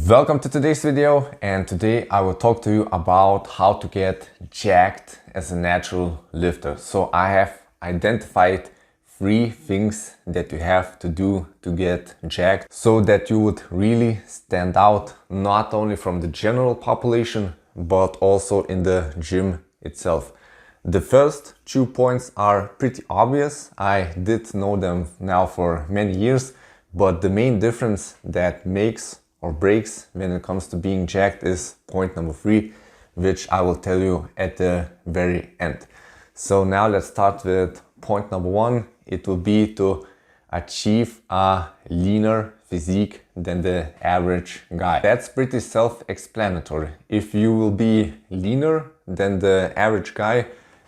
Welcome to today's video, and today I will talk to you about how to get jacked as a natural lifter. So I have identified 3 things that you have to do to get jacked so that you would really stand out, not only from the general population but also in the gym itself. The first 2 points are pretty obvious. I did know them now for many years, but the main difference that makes or breaks when it comes to being jacked is point number 3, which I will tell you at the very end. So now let's start with point number 1. It will be to achieve a leaner physique than the average guy. That's pretty self-explanatory. If you will be leaner than the average guy,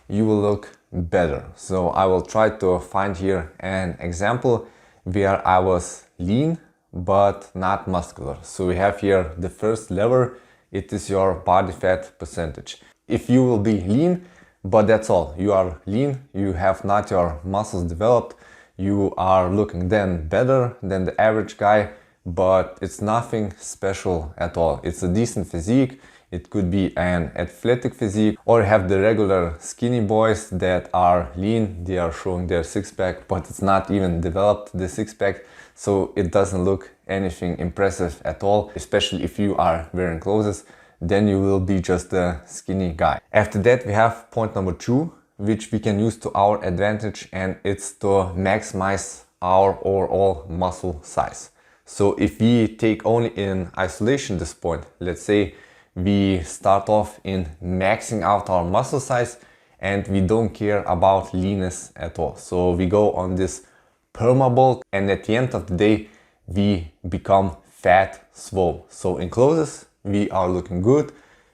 you will look better. So I will try to find here an example where I was lean but not muscular. So we have here the first lever. It is your body fat percentage. If you will be lean, but that's all, you are lean, you have not your muscles developed, you are looking then better than the average guy, but it's nothing special at all. It's a decent physique. It could be an athletic physique, or have the regular skinny boys that are lean, they are showing their six-pack, but it's not even developed, the six-pack, so it doesn't look anything impressive at all. Especially if you are wearing clothes, then you will be just a skinny guy. After that we have point number 2, which we can use to our advantage, and it's to maximize our overall muscle size. So if we take only in isolation this point, let's say we start off in maxing out our muscle size and we don't care about leanness at all. So we go on this perma bulk, and at the end of the day we become fat swole. So in clothes we are looking good,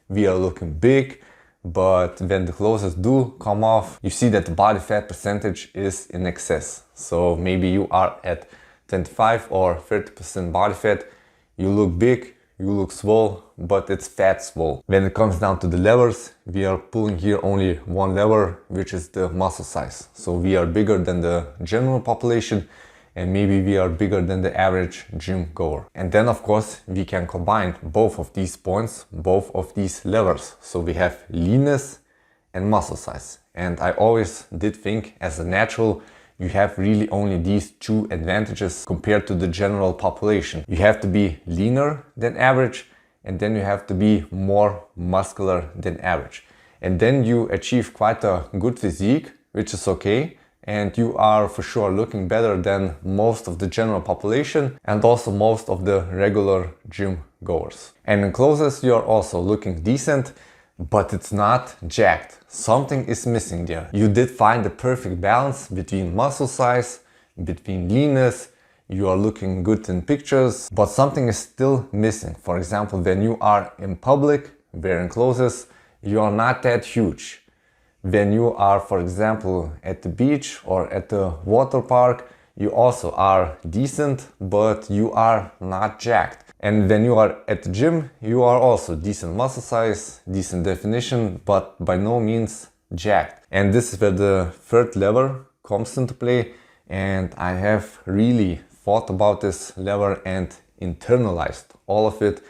we are looking big, but when the clothes do come off, you see that the body fat percentage is in excess. So maybe you are at 25 or 30% body fat, you look big, you look swole, but it's fat swole. When it comes down to the levers, we are pulling here only one lever, which is the muscle size. So we are bigger than the general population, and maybe we are bigger than the average gym goer. And then of course we can combine both of these points, both of these levers. So we have leanness and muscle size. And I always did think, as a natural, you have really only these 2 advantages compared to the general population. You have to be leaner than average, and then you have to be more muscular than average. And then you achieve quite a good physique, which is okay, and you are for sure looking better than most of the general population and also most of the regular gym goers. And in clothes you are also looking decent, but it's not jacked. Something is missing there. You did find the perfect balance between muscle size, between leanness, you are looking good in pictures, but something is still missing. For example, when you are in public wearing clothes, you are not that huge. When you are, for example, at the beach or at the water park, you also are decent, but you are not jacked. And when you are at the gym, you are also decent muscle size, decent definition, but by no means jacked. And this is where the third lever comes into play, and I have really thought about this lever and internalized all of it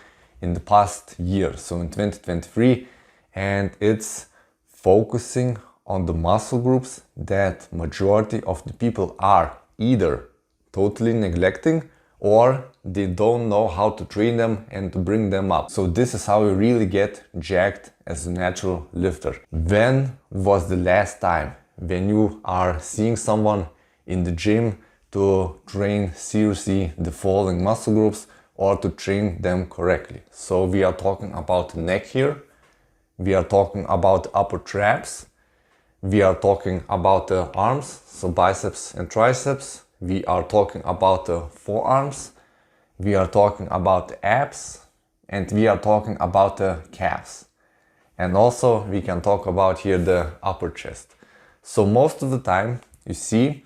in the past year, so in 2023, and it's focusing on the muscle groups that majority of the people are either totally neglecting or they don't know how to train them and to bring them up. So this is how you really get jacked as a natural lifter. When was the last time when you are seeing someone in the gym to train seriously the following muscle groups or to train them correctly? So we are talking about the neck here, we are talking about the upper traps, we are talking about the arms, so biceps and triceps, we are talking about the forearms, we are talking about the abs, and we are talking about the calves. And also we can talk about here the upper chest. So most of the time you see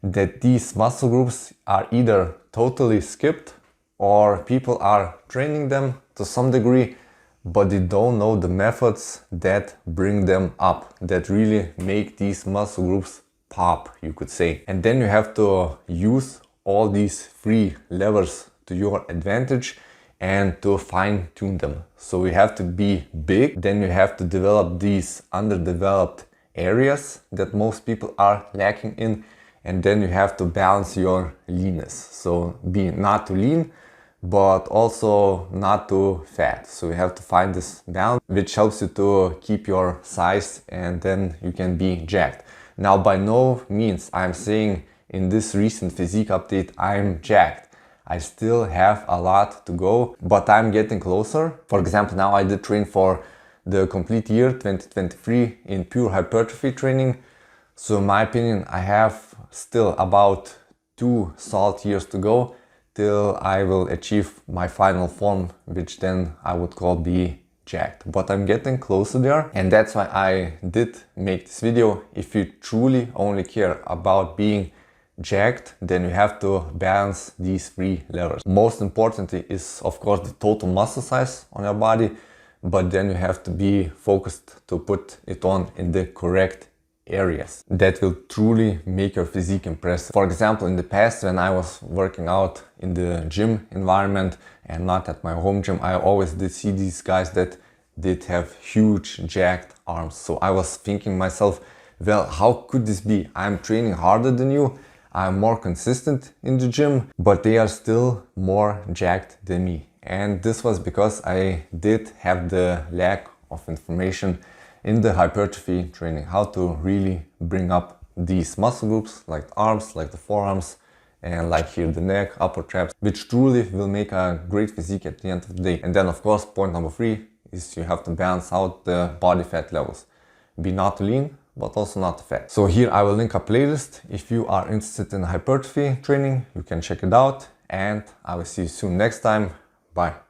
that these muscle groups are either totally skipped or people are training them to some degree, but they don't know the methods that bring them up, that really make these muscle groups pop, you could say. And then you have to use all these 3 levers to your advantage and to fine tune them. So you have to be big, then you have to develop these underdeveloped areas that most people are lacking in, and then you have to balance your leanness. So be not too lean, but also not too fat. So you have to find this balance, which helps you to keep your size, and then you can be jacked. Now, by no means I'm saying in this recent physique update I'm jacked. I still have a lot to go, but I'm getting closer. For example, now I did train for the complete year 2023 in pure hypertrophy training. So in my opinion, I have still about 2 solid years to go till I will achieve my final form, which then I would call be jacked. But I'm getting closer there, and that's why I did make this video. If you truly only care about being jacked, then you have to balance these 3 levers. Most importantly is of course the total muscle size on your body, but then you have to be focused to put it on in the correct areas that will truly make your physique impressive. For example, in the past when I was working out in the gym environment and not at my home gym, I always did see these guys that did have huge jacked arms. So I was thinking myself, well, how could this be? I'm training harder than you, I'm more consistent in the gym, but they are still more jacked than me. And this was because I did have the lack of information in the hypertrophy training, how to really bring up these muscle groups like the arms, like the forearms, and like here the neck, upper traps, which truly will make a great physique at the end of the day. And then of course, point number 3 is you have to balance out the body fat levels. Be not too lean, but also not too fat. So here I will link a playlist. If you are interested in hypertrophy training, you can check it out, and I will see you soon next time. Bye.